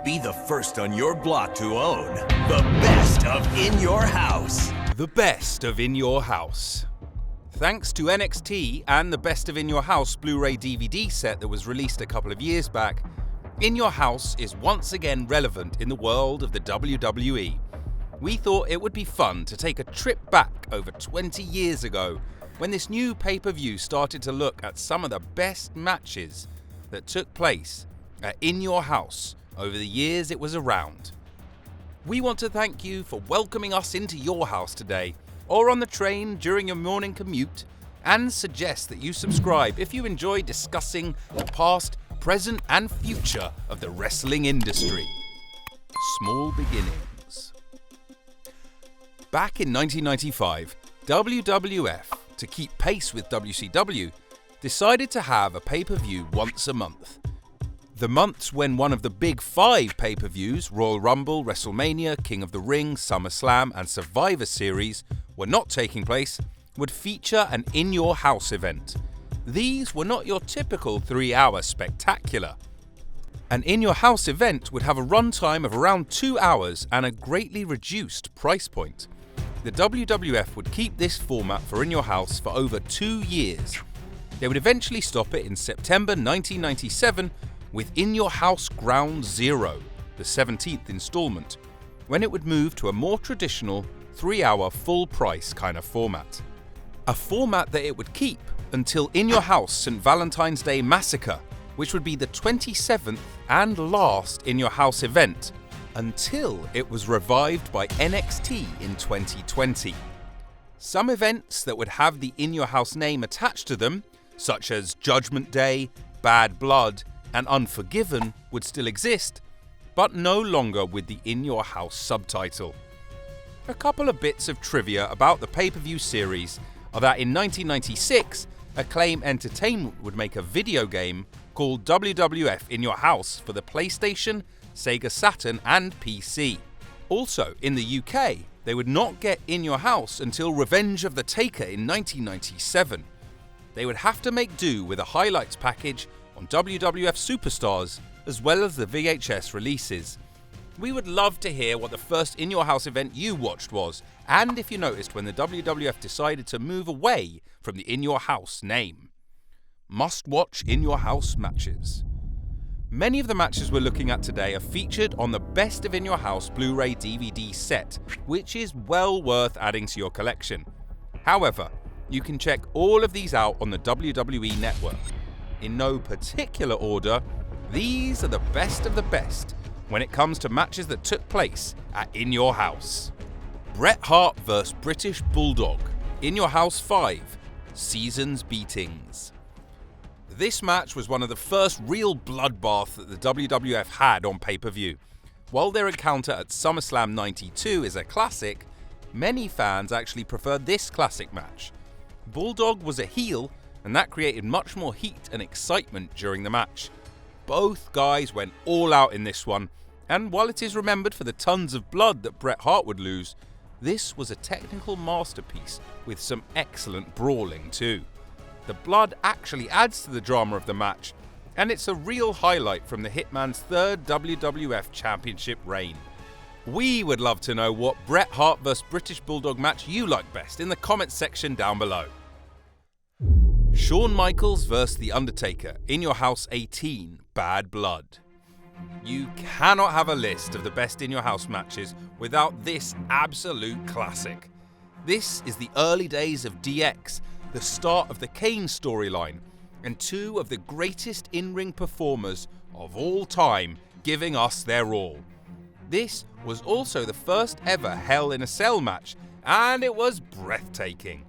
Be the first on your block to own the best of In Your House. The best of In Your House. Thanks to NXT and the Best of In Your House Blu-ray DVD set that was released a couple of years back, In Your House is once again relevant in the world of the WWE. We thought it would be fun to take a trip back over 20 years ago when this new pay-per-view started to look at some of the best matches that took place at In Your House over the years it was around. We want to thank you for welcoming us into your house today, or on the train during your morning commute, and suggest that you subscribe if you enjoy discussing the past, present and future of the wrestling industry. Small beginnings. Back in 1995, WWF, to keep pace with WCW, decided to have a pay-per-view once a month. The months when one of the big 5 pay-per-views, Royal Rumble, WrestleMania, King of the Ring, SummerSlam and Survivor Series, were not taking place, would feature an In Your House event. These were not your typical 3-hour spectacular. An In Your House event would have a runtime of around 2 hours and a greatly reduced price point. The WWF would keep this format for In Your House for over 2 years. They would eventually stop it in September 1997 with In Your House Ground Zero, the 17th installment, when it would move to a more traditional 3-hour full-price kind of format. A format that it would keep until In Your House St. Valentine's Day Massacre, which would be the 27th and last In Your House event, until it was revived by NXT in 2020. Some events that would have the In Your House name attached to them, such as Judgment Day, Bad Blood, and Unforgiven, would still exist, but no longer with the In Your House subtitle. A couple of bits of trivia about the pay-per-view series are that in 1996, Acclaim Entertainment would make a video game called WWF In Your House for the PlayStation, Sega Saturn and PC. Also, in the UK, they would not get In Your House until Revenge of the Taker in 1997. They would have to make do with a highlights package on WWF Superstars, as well as the VHS releases. We would love to hear what the first In Your House event you watched was, and if you noticed when the WWF decided to move away from the In Your House name. Must-watch In Your House matches. Many of the matches we're looking at today are featured on the Best of In Your House Blu-ray DVD set, which is well worth adding to your collection. However, you can check all of these out on the WWE Network. In no particular order, these are the best of the best when it comes to matches that took place at In Your House. Bret Hart vs British Bulldog, In Your House 5, Seasons Beatings. This match was one of the first real bloodbath that the WWF had on pay-per-view. While their encounter at SummerSlam 92 is a classic, many fans actually prefer this classic match. Bulldog was a heel, and that created much more heat and excitement during the match. Both guys went all out in this one, and while it is remembered for the tons of blood that Bret Hart would lose, this was a technical masterpiece with some excellent brawling too. The blood actually adds to the drama of the match, and it's a real highlight from the Hitman's 3rd WWF Championship reign. We would love to know what Bret Hart vs British Bulldog match you like best in the comments section down below. Shawn Michaels vs The Undertaker, In Your House 18, Bad Blood. You cannot have a list of the best In Your House matches without this absolute classic. This is the early days of DX, the start of the Kane storyline, and 2 of the greatest in-ring performers of all time giving us their all. This was also the first ever Hell in a Cell match, and it was breathtaking.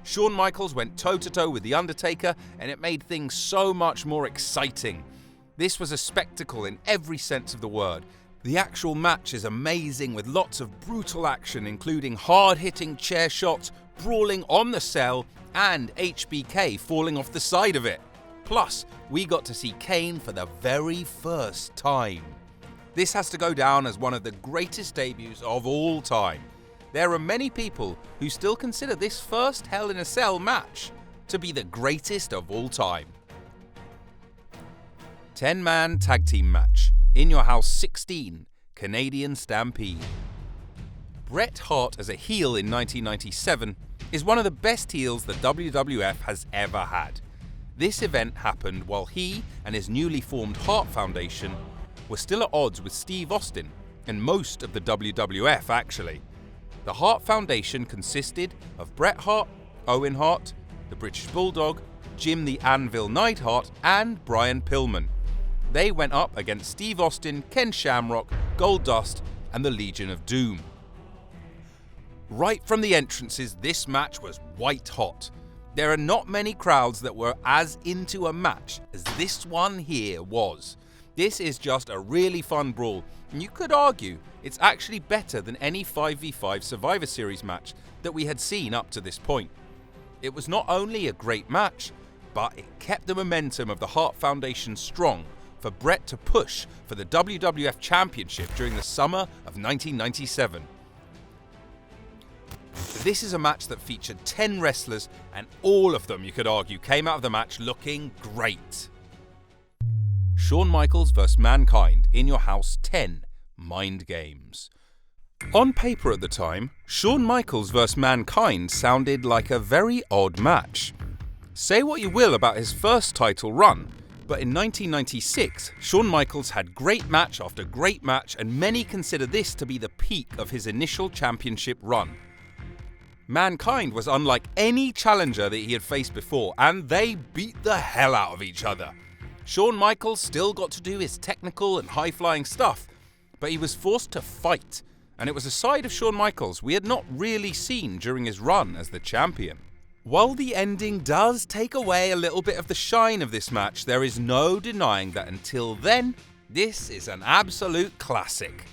Shawn Michaels went toe-to-toe with The Undertaker, and it made things so much more exciting. This was a spectacle in every sense of the word. The actual match is amazing with lots of brutal action, including hard-hitting chair shots, brawling on the cell, and HBK falling off the side of it. Plus, we got to see Kane for the very first time. This has to go down as one of the greatest debuts of all time. There are many people who still consider this first Hell in a Cell match to be the greatest of all time. 10-man tag team match, In Your House 16, Canadian Stampede. Bret Hart as a heel in 1997 is one of the best heels the WWF has ever had. This event happened while he and his newly formed Hart Foundation were still at odds with Steve Austin and most of the WWF actually. The Hart Foundation consisted of Bret Hart, Owen Hart, the British Bulldog, Jim the Anvil Neidhart and Brian Pillman. They went up against Steve Austin, Ken Shamrock, Goldust and the Legion of Doom. Right from the entrances, this match was white hot. There are not many crowds that were as into a match as this one here was. This is just a really fun brawl, and you could argue it's actually better than any 5v5 Survivor Series match that we had seen up to this point. It was not only a great match, but it kept the momentum of the Hart Foundation strong for Bret to push for the WWF Championship during the summer of 1997. This is a match that featured 10 wrestlers, and all of them, you could argue, came out of the match looking great. Shawn Michaels vs. Mankind, In Your House 10, Mind Games. On paper at the time, Shawn Michaels vs. Mankind sounded like a very odd match. Say what you will about his first title run, but in 1996, Shawn Michaels had great match after great match, and many consider this to be the peak of his initial championship run. Mankind was unlike any challenger that he had faced before, and they beat the hell out of each other. Shawn Michaels still got to do his technical and high-flying stuff, but he was forced to fight, and it was a side of Shawn Michaels we had not really seen during his run as the champion. While the ending does take away a little bit of the shine of this match, there is no denying that until then, this is an absolute classic.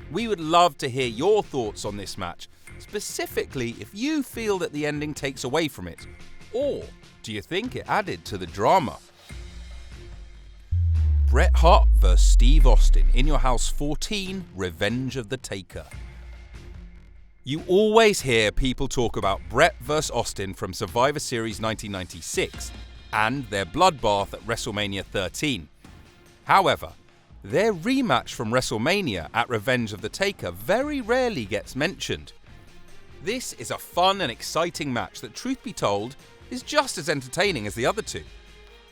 We would love to hear your thoughts on this match, specifically if you feel that the ending takes away from it, or do you think it added to the drama? Bret Hart vs. Steve Austin, In Your House 14, Revenge of the Taker. You always hear people talk about Bret vs. Austin from Survivor Series 1996 and their bloodbath at WrestleMania 13. However, their rematch from WrestleMania at Revenge of the Taker very rarely gets mentioned. This is a fun and exciting match that, truth be told, is just as entertaining as the other two.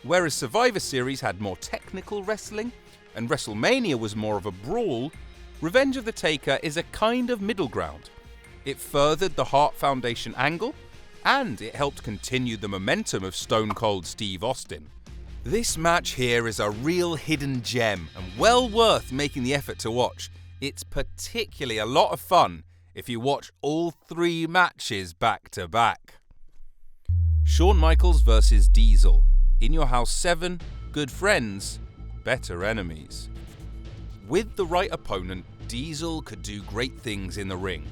Whereas Survivor Series had more technical wrestling and WrestleMania was more of a brawl, Revenge of the Taker is a kind of middle ground. It furthered the Hart Foundation angle, and it helped continue the momentum of Stone Cold Steve Austin. This match here is a real hidden gem and well worth making the effort to watch. It's particularly a lot of fun if you watch all three matches back to back. Shawn Michaels vs. Diesel, In Your House 7, Good Friends, Better Enemies. With the right opponent, Diesel could do great things in the ring.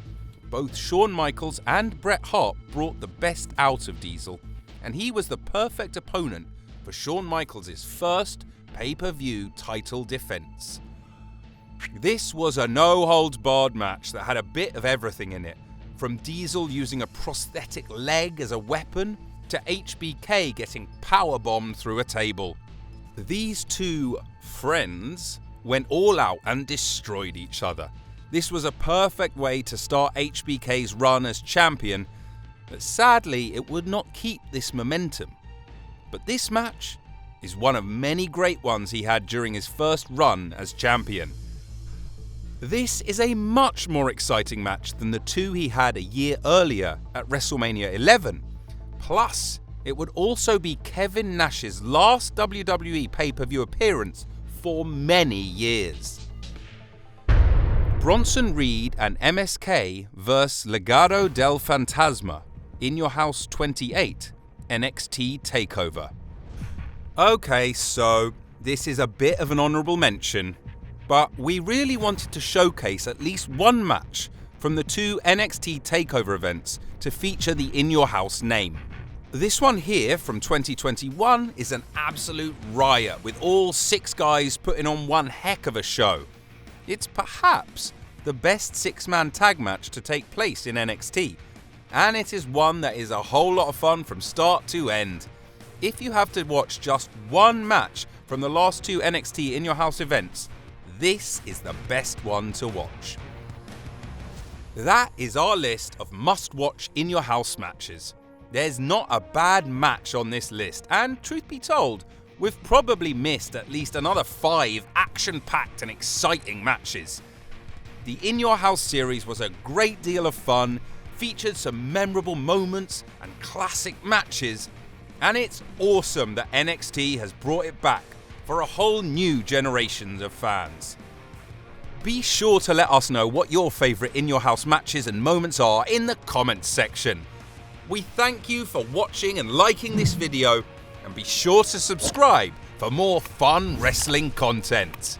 Both Shawn Michaels and Bret Hart brought the best out of Diesel, and he was the perfect opponent for Shawn Michaels' first pay-per-view title defense. This was a no-holds-barred match that had a bit of everything in it, from Diesel using a prosthetic leg as a weapon to HBK getting powerbombed through a table. These two friends went all out and destroyed each other. This was a perfect way to start HBK's run as champion, but sadly it would not keep this momentum. But this match is one of many great ones he had during his first run as champion. This is a much more exciting match than the two he had a year earlier at WrestleMania 11. Plus, it would also be Kevin Nash's last WWE pay-per-view appearance for many years. Bronson Reed and MSK vs. Legado del Fantasma, In Your House 28, NXT TakeOver. Okay, so this is a bit of an honourable mention, but we really wanted to showcase at least one match from the two NXT TakeOver events to feature the In Your House name. This one here from 2021 is an absolute riot, with all 6 guys putting on one heck of a show. It's perhaps the best 6-man tag match to take place in NXT, and it is one that is a whole lot of fun from start to end. If you have to watch just one match from the last 2 NXT In Your House events, this is the best one to watch. That is our list of must-watch In Your House matches. There's not a bad match on this list, and truth be told, we've probably missed at least another 5 action-packed and exciting matches. The In Your House series was a great deal of fun, featured some memorable moments and classic matches, and it's awesome that NXT has brought it back for a whole new generation of fans. Be sure to let us know what your favourite In Your House matches and moments are in the comments section. We thank you for watching and liking this video, and be sure to subscribe for more fun wrestling content.